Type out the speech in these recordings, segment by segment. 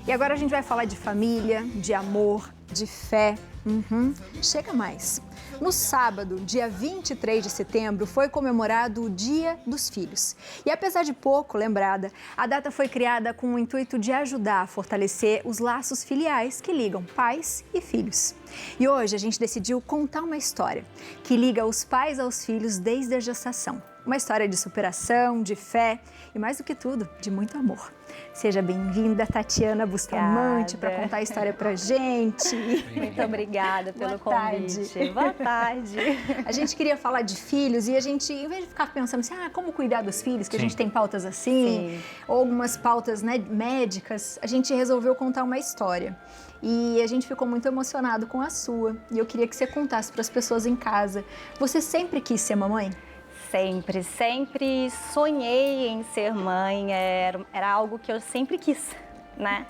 E agora a gente vai falar de família, de amor, de fé. Chega mais. No sábado, dia 23 de setembro, foi comemorado o Dia dos Filhos. E apesar de pouco lembrada, a data foi criada com o intuito de ajudar a fortalecer os laços filiais que ligam pais e filhos. E hoje a gente decidiu contar uma história que liga os pais aos filhos desde a gestação. Uma história de superação, de fé e, mais do que tudo, de muito amor. Seja bem-vinda, Tatiana Bustamante, para contar a história pra gente. Muito obrigada pelo convite. Boa tarde. A gente queria falar de filhos e a gente, em vez de ficar pensando assim, como cuidar dos filhos, que a gente tem pautas assim, ou algumas pautas, né, médicas, a gente resolveu contar uma história. E a gente ficou muito emocionado com a sua. E eu queria que você contasse para as pessoas em casa. Você sempre quis ser mamãe? Sempre sonhei em ser mãe, era algo que eu sempre quis, né?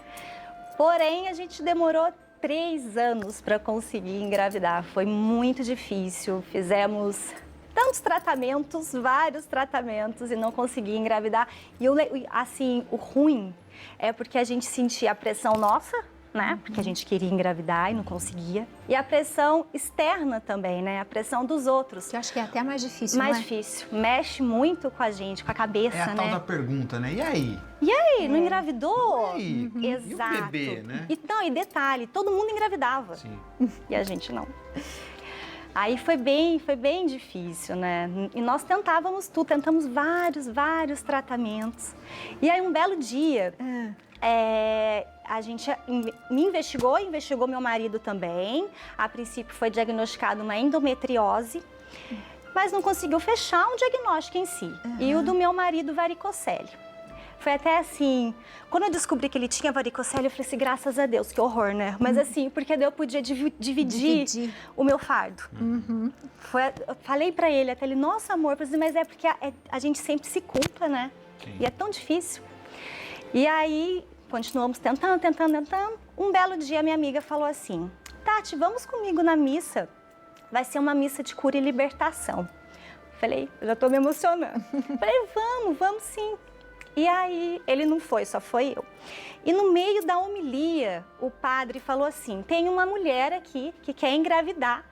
Porém, a gente demorou 3 anos para conseguir engravidar, foi muito difícil, fizemos tantos tratamentos, vários tratamentos e não consegui engravidar. E assim, o ruim é porque a gente sentia a pressão nossa, né? Porque a gente queria engravidar e não conseguia. E a pressão externa também, né? A pressão dos outros. Que eu acho que é até mais difícil, mais não é? difícil. Mexe muito com a gente, com a cabeça, né? É a tal da pergunta, né? E aí? E aí, não engravidou? E aí? Exato. E o bebê, né? E detalhe, todo mundo engravidava. Sim. E a gente não. Aí foi bem difícil, né? E nós tentávamos tudo, tentamos vários tratamentos. E aí um belo dia, a gente me investigou meu marido também. A princípio foi diagnosticado uma endometriose, mas não conseguiu fechar um diagnóstico em si. E o do meu marido, varicocele. Foi até assim, quando eu descobri que ele tinha varicocele, eu falei assim, graças a Deus, que horror, né? Mas assim, porque daí eu podia dividir o meu fardo. Eu falei pra ele, até ele, nossa amor, mas é porque a gente sempre se culpa, né? Sim. E é tão difícil. E aí, continuamos tentando. Um belo dia, minha amiga falou assim, Tati, vamos comigo na missa. Vai ser uma missa de cura e libertação. Falei, eu já tô me emocionando. Falei, vamos sim. E aí, ele não foi, só foi eu. E no meio da homilia, o padre falou assim, tem uma mulher aqui que quer engravidar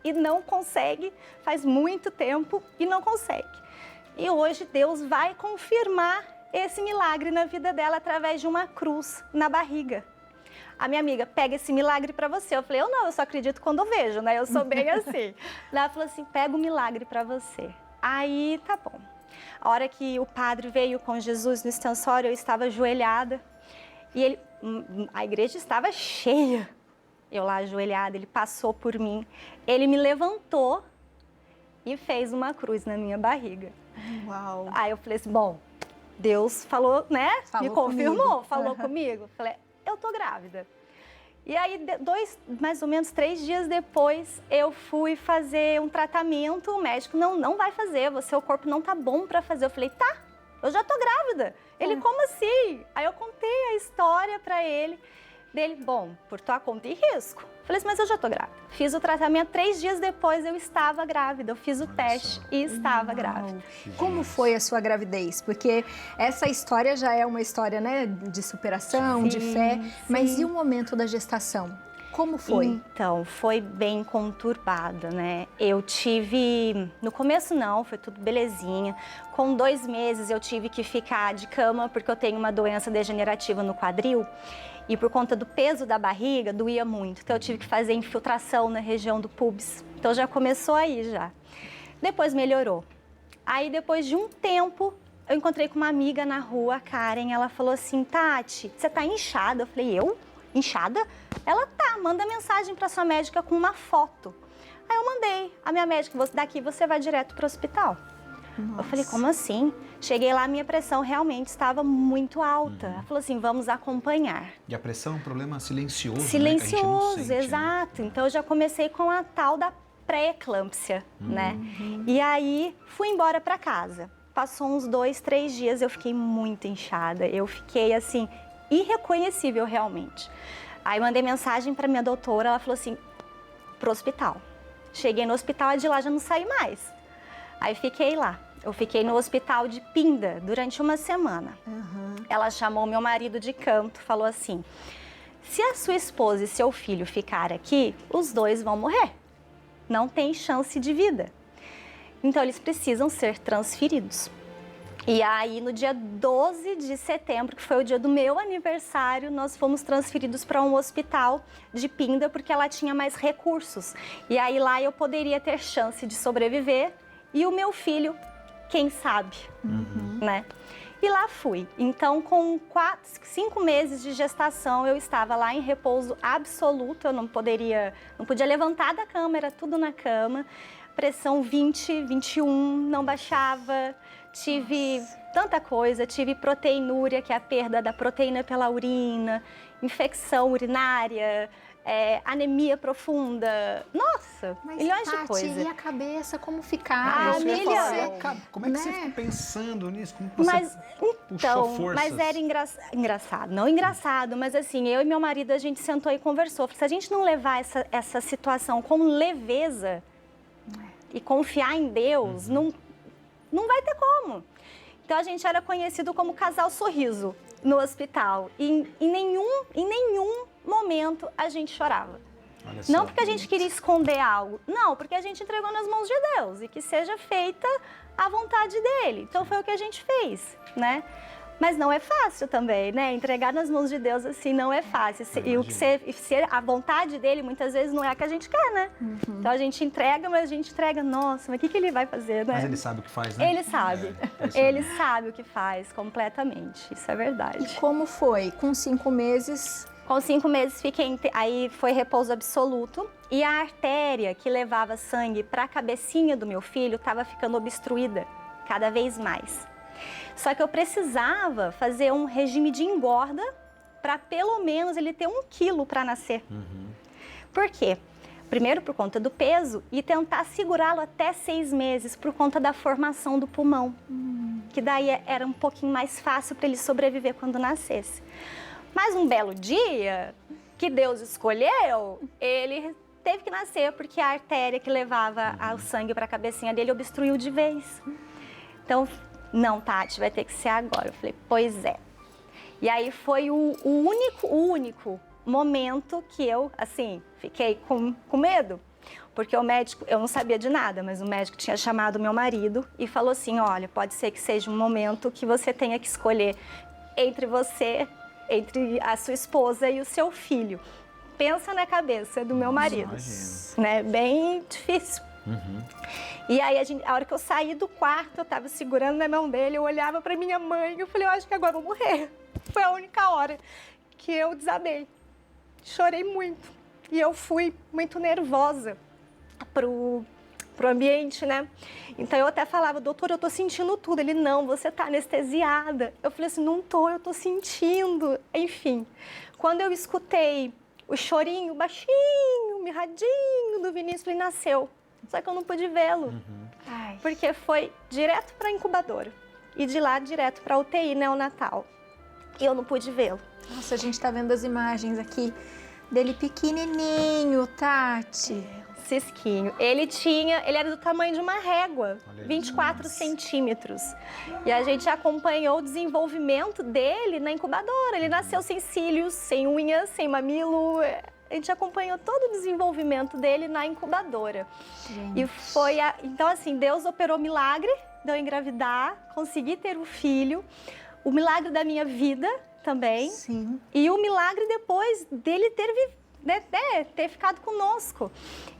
e não consegue, faz muito tempo e não consegue. E hoje Deus vai confirmar esse milagre na vida dela através de uma cruz na barriga. A minha amiga, pega esse milagre pra você. Eu falei, eu só acredito quando eu vejo, né? Eu sou bem assim. Ela falou assim, pega o milagre pra você. Aí, tá bom. A hora que o padre veio com Jesus no extensório, eu estava ajoelhada e a igreja estava cheia. Eu lá ajoelhada, ele passou por mim, ele me levantou e fez uma cruz na minha barriga. Uau! Aí eu falei assim, bom, Deus falou, né? Me confirmou, falou comigo. Falei, eu tô grávida. E aí, mais ou menos 3 dias depois, eu fui fazer um tratamento. O médico, não vai fazer, seu corpo não tá bom pra fazer. Eu falei, tá, eu já tô grávida. Ele, como assim? Aí eu contei a história pra ele. Dele, bom, por tua conta e risco. Falei assim, mas eu já tô grávida. Fiz o tratamento, 3 dias depois eu estava grávida. Eu fiz o teste e estava grávida. Como foi a sua gravidez? Porque essa história já é uma história, né, de superação, de fé. Mas e o momento da gestação? Como foi? Então, foi bem conturbada, né? Eu tive... No começo não, foi tudo belezinha. Com 2 meses eu tive que ficar de cama porque eu tenho uma doença degenerativa no quadril. E por conta do peso da barriga, doía muito. Então eu tive que fazer infiltração na região do pubis. Então já começou aí já. Depois melhorou. Aí depois de um tempo, eu encontrei com uma amiga na rua, a Karen. Ela falou assim, Tati, você tá inchada? Eu falei, eu? Inchada? Ela tá, manda mensagem pra sua médica com uma foto. Aí eu mandei. A minha médica, daqui você vai direto pro hospital. Nossa. Eu falei, como assim? Cheguei lá, minha pressão realmente estava muito alta. Ela falou assim, vamos acompanhar. E a pressão é um problema silencioso, Silencioso, né? Que a gente não sente, exato. Né? Então eu já comecei com a tal da pré-eclâmpsia, né? E aí fui embora para casa. Passou uns 2, 3 dias, eu fiquei muito inchada. Eu fiquei assim, irreconhecível realmente. Aí mandei mensagem para minha doutora, ela falou assim, pro hospital. Cheguei no hospital e de lá já não saí mais. Aí fiquei lá. Eu fiquei no hospital de Pinda durante uma semana. Ela chamou meu marido de canto, falou assim: se a sua esposa e seu filho ficarem aqui, os dois vão morrer. Não tem chance de vida. Então, eles precisam ser transferidos. E aí, no dia 12 de setembro, que foi o dia do meu aniversário, nós fomos transferidos para um hospital de Pinda, porque ela tinha mais recursos. E aí, lá eu poderia ter chance de sobreviver e o meu filho, quem sabe, né? E lá fui. Então, com 5 meses de gestação, eu estava lá em repouso absoluto. Eu não podia levantar da cama, era tudo na cama. Pressão 20, 21, não baixava. Tive tanta coisa, tive proteinúria, que é a perda da proteína pela urina, infecção urinária, anemia profunda. Nossa, Mas, milhões Tati, de coisas. E a cabeça, como ficar? Isso eu ia falar, milhões. como é que você Né? ficou pensando nisso? Como que você Mas, puxou forças? mas era engraçado, não engraçado, mas assim, eu e meu marido, a gente sentou e conversou. Se a gente não levar essa situação com leveza e confiar em Deus, não vai ter como. Então, a gente era conhecido como casal sorriso no hospital. E em nenhum momento a gente chorava. Olha só. Não porque a gente queria esconder algo, não, porque a gente entregou nas mãos de Deus e que seja feita a vontade dele. Então, foi o que a gente fez, né? Mas não é fácil também, né? Entregar nas mãos de Deus, assim, não é fácil. E o que ser a vontade dele, muitas vezes, não é a que a gente quer, né? Então, a gente entrega, mas a gente entrega, nossa, mas o que ele vai fazer, né? Mas ele sabe o que faz, né? Ele sabe. Ele sabe o que faz, completamente. Isso é verdade. E como foi? Com 5 meses... Com 5 meses, aí foi repouso absoluto. E a artéria que levava sangue para a cabecinha do meu filho estava ficando obstruída cada vez mais. Só que eu precisava fazer um regime de engorda para pelo menos ele ter 1 quilo para nascer. Por quê? Primeiro por conta do peso e tentar segurá-lo até 6 meses por conta da formação do pulmão. Que daí era um pouquinho mais fácil para ele sobreviver quando nascesse. Mas um belo dia que Deus escolheu, ele teve que nascer porque a artéria que levava o sangue para a cabecinha dele obstruiu de vez. Então, não, Tati, vai ter que ser agora. Eu falei, pois é. E aí foi o único momento que eu, assim, fiquei com medo. Porque o médico, eu não sabia de nada, mas o médico tinha chamado meu marido e falou assim, olha, pode ser que seja um momento que você tenha que escolher entre a sua esposa e o seu filho. Pensa na cabeça do meu marido, né? Bem difícil. E aí, a hora que eu saí do quarto, eu tava segurando na mão dele, eu olhava pra minha mãe, eu falei, eu acho que agora eu vou morrer. Foi a única hora que eu desabei. Chorei muito. E eu fui muito nervosa pro ambiente, né? Então, eu até falava, doutor, eu tô sentindo tudo. Ele, não, você tá anestesiada. Eu falei assim, não tô, eu tô sentindo. Enfim, quando eu escutei o chorinho baixinho, mirradinho do Vinícius, ele nasceu. Só que eu não pude vê-lo, porque foi direto para a incubadora e de lá direto para a UTI neonatal. E eu não pude vê-lo. Nossa, a gente tá vendo as imagens aqui dele pequenininho, Tati. Cisquinho. Ele era do tamanho de uma régua, 24 centímetros. E a gente acompanhou o desenvolvimento dele na incubadora. Ele nasceu sem cílios, sem unhas, sem mamilo. A gente acompanhou todo o desenvolvimento dele na incubadora. Gente. E foi então, assim, Deus operou milagre de eu engravidar, consegui ter um filho, o milagre da minha vida também. Sim. E o milagre depois dele ter ficado conosco.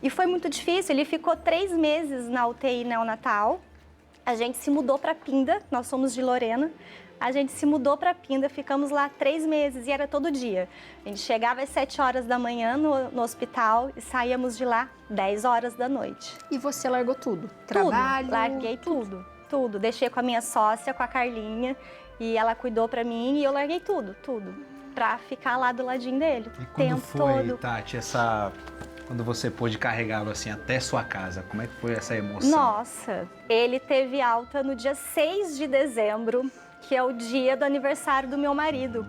E foi muito difícil, ele ficou 3 meses na UTI neonatal. A gente se mudou para Pinda, nós somos de Lorena. A gente se mudou para Pinda, ficamos lá 3 meses e era todo dia. A gente chegava às 7 horas da manhã no hospital e saíamos de lá 10 horas da noite. E você largou tudo? Trabalho? Larguei tudo. Deixei com a minha sócia, com a Carlinha, e ela cuidou para mim e eu larguei tudo. Pra ficar lá do ladinho dele. E quando foi, todo. Tati, quando você pôde carregá-lo assim até sua casa, como é que foi essa emoção? Nossa, ele teve alta no dia 6 de dezembro, que é o dia do aniversário do meu marido.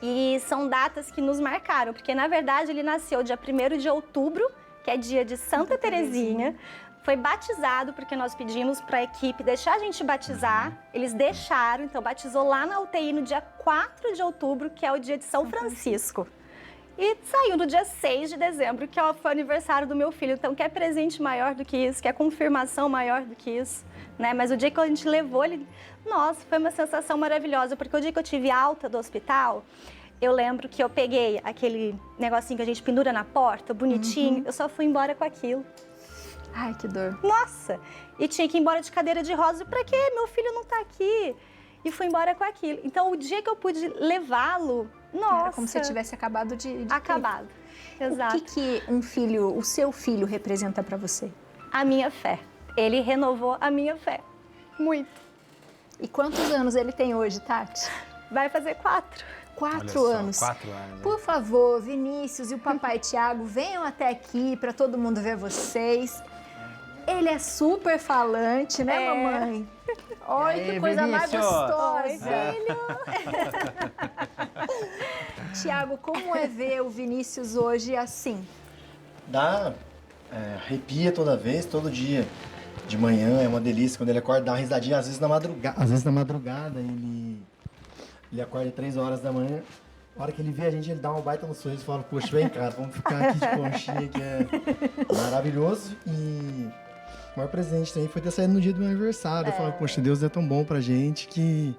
E são datas que nos marcaram, porque na verdade ele nasceu dia 1º de outubro, que é dia de Santa Terezinha. Foi batizado, porque nós pedimos para a equipe deixar a gente batizar. Eles deixaram, então batizou lá na UTI no dia 4 de outubro, que é o dia de São Francisco. E saiu no dia 6 de dezembro, que foi o aniversário do meu filho. Então, quer presente maior do que isso, quer confirmação maior do que isso, né? Mas o dia que a gente levou ele... Nossa, foi uma sensação maravilhosa, porque o dia que eu tive alta do hospital, eu lembro que eu peguei aquele negocinho que a gente pendura na porta, bonitinho, eu só fui embora com aquilo. Ai, que dor. Nossa! E tinha que ir embora de cadeira de rodas. Pra quê? Meu filho não tá aqui. E fui embora com aquilo. Então, o dia que eu pude levá-lo, nossa... Era como se tivesse acabado de acabado. Exato. O que um filho, o seu filho, representa pra você? A minha fé. Ele renovou a minha fé. Muito. E quantos anos ele tem hoje, Tati? Vai fazer 4. 4 anos. 4 anos. Por favor, Vinícius e o papai Tiago, venham até aqui para todo mundo ver vocês. Ele é super falante, né, mamãe? Olha que coisa mais gostosa. Oi, filho. Tiago, como é ver o Vinícius hoje assim? Arrepia toda vez, todo dia. De manhã é uma delícia, quando ele acorda, dá uma risadinha, às vezes na madrugada ele acorda 3 horas da manhã. A hora que ele vê a gente, ele dá uma baita no sorriso e fala, poxa, vem cá, vamos ficar aqui de conchinha, que é maravilhoso. E o maior presente também foi ter saído no dia do meu aniversário. Eu falo, poxa, Deus é tão bom pra gente que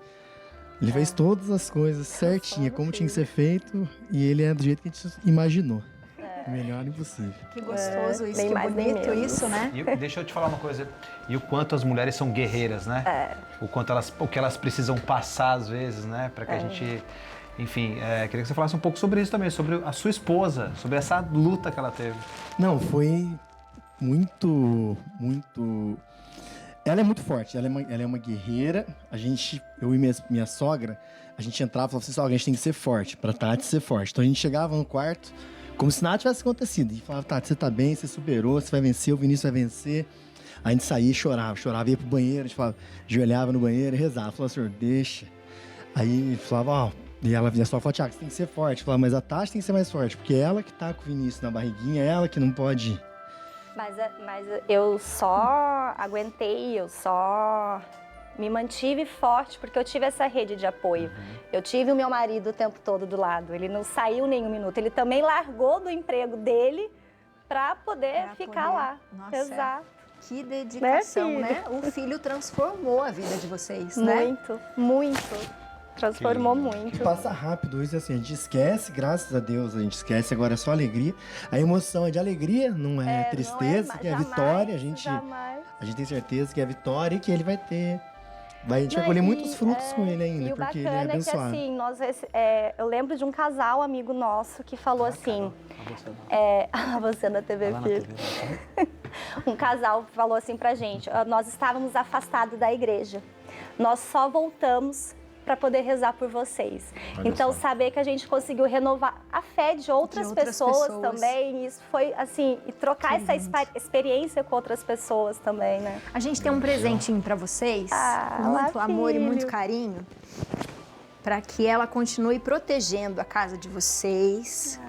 ele fez todas as coisas certinha, como tinha que ser feito, e ele é do jeito que a gente imaginou. Melhor impossível. Que gostoso isso, nem que mais, nem bonito menos. isso, né? E deixa eu te falar uma coisa. E o quanto as mulheres são guerreiras, né? O que elas precisam passar às vezes, né? Para que a gente... Enfim, queria que você falasse um pouco sobre isso também, sobre a sua esposa, sobre essa luta que ela teve. Não, foi muito... Ela é muito forte, ela é uma guerreira. Eu e minha sogra, a gente entrava e falava assim, sogra, a gente tem que ser forte, pra Tati ser forte. Então a gente chegava no quarto, como se nada tivesse acontecido. E falava, Tati, você tá bem, você superou, você vai vencer, o Vinícius vai vencer. A gente saía e chorava, ia pro banheiro, a gente falava, ajoelhava no banheiro e rezava. Falava, senhor, deixa. Aí falava, e ela vinha só falava, Tiago, você tem que ser forte. Falava, mas a Tati tem que ser mais forte, porque é ela que tá com o Vinícius na barriguinha, é ela que não pode ir. Mas eu só aguentei, eu só me mantive forte, porque eu tive essa rede de apoio. Eu tive o meu marido o tempo todo do lado, ele não saiu nem um minuto. Ele também largou do emprego dele para poder ficar lá. Nossa, exato. Que dedicação, né? O filho transformou a vida de vocês, né? Muito, muito. Transformou muito. Que passa rápido, isso assim, a gente esquece, graças a Deus, a gente esquece, agora é só alegria. A emoção é de alegria, não é tristeza, que é jamais, vitória, a gente tem certeza que é vitória e que ele vai ter. A gente vai colher muitos frutos com ele ainda, porque ele é abençoado. E o bacana é que, assim, eu lembro de um casal amigo nosso que falou assim... Você na TV, filho. Um casal falou assim pra gente, nós estávamos afastados da igreja. Nós só voltamos para poder rezar por vocês. Então, saber que a gente conseguiu renovar a fé de outras pessoas também, isso foi assim, e trocar essa experiência com outras pessoas também, né? A gente tem um presentinho para vocês, com muito amor e muito carinho, para que ela continue protegendo a casa de vocês,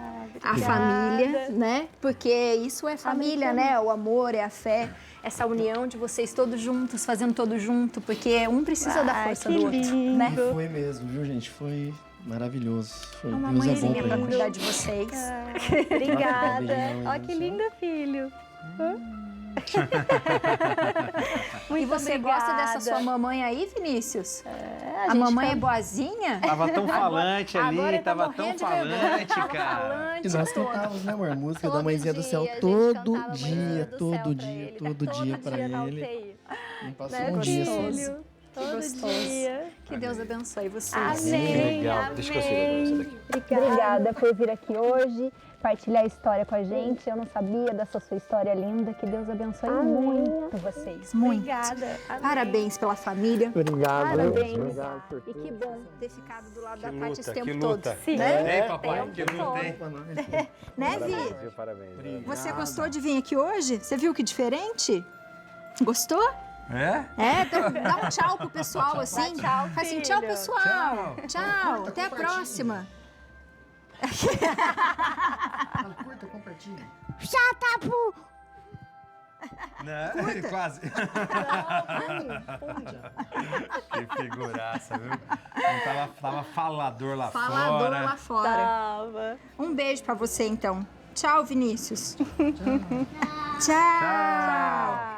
a família, né? Porque isso é família, né? O amor, é a fé. Essa união de vocês todos juntos, fazendo todos junto, porque um precisa da força do outro, né? E foi mesmo, viu, gente? Foi maravilhoso. Foi Uma Deus mãezinha é bom pra pra cuidar gente. de vocês. Obrigada. Olha que linda, filho. E você gosta dessa sua mamãe aí, Vinícius? A mamãe é boazinha? Tava tão falante Agora ali, eu tô tava tão morrendo de vergonha. falante, cara. Falante E nós toda. cantávamos, né, amor? Música da Todo Mãezinha do dia, Céu a gente todo cantava dia, Mãezinha do todo Céu dia, pra ele, todo dia pra na ele. UTI. Não passou Né, um dia filho? sozinho. Todo gostoso. dia. Que Deus abençoe vocês. Amém. Legal. Amém. Deixa que eu seguro essa daqui. Obrigada por vir aqui hoje, partilhar a história com a gente. Eu não sabia dessa sua história linda. Que Deus abençoe muito vocês. Muito. Obrigada. Amém. Parabéns pela família. Obrigado. Parabéns. Obrigado por E que bom ter ficado do lado da Que Tati esse luta, tempo que todo. luta. Sim. Ei, papai, Tempo que luta, hein? Né, Vi? Viu? Parabéns. Você gostou de vir aqui hoje? Você viu que diferente? Gostou? É? Dá um tchau pro pessoal assim. Tchau, Faz assim, filho. tchau, pessoal. Tchau, até a próxima. Curta, compartilha. Chata, Né? Quase. Que figuraça, viu? Não tava falador lá fora. Falador lá fora. Tava. Um beijo pra você, então. Tchau, Vinícius. Tchau.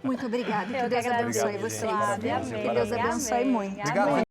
Muito obrigada. Que Deus abençoe agradeço, vocês. Flávia, Que Deus amém. abençoe muito. Obrigado.